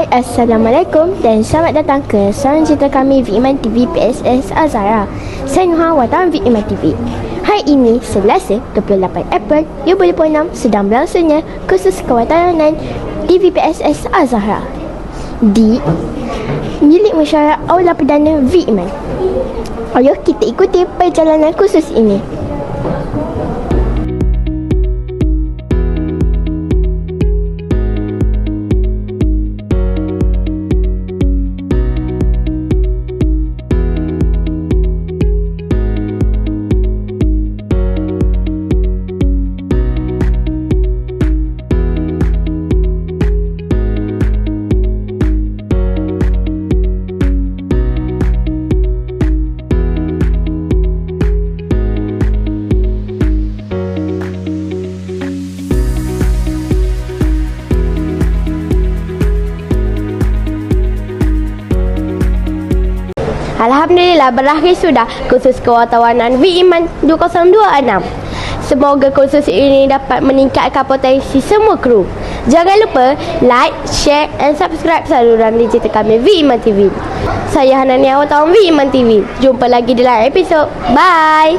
Hai, Assalamualaikum dan selamat datang ke saluran cerita kami V-Iman TV PSS Azhara. Saya Nuha, wartawan V-Iman TV. Hari ini, Selasa 28 April 2026 sedang berlangsungnya kursus kewatanan di VPSS Azhara di Bilik Mesyuarat Aula Perdana V-Iman. Ayo kita ikuti perjalanan kursus ini. Alhamdulillah, berakhir sudah kursus kewartawanan V-Iman 2026. Semoga kursus ini dapat meningkatkan potensi semua kru. Jangan lupa like, share dan subscribe saluran digital kami V-Iman TV. Saya Hanania, wartawan V-Iman TV. Jumpa lagi di lain episod. Bye.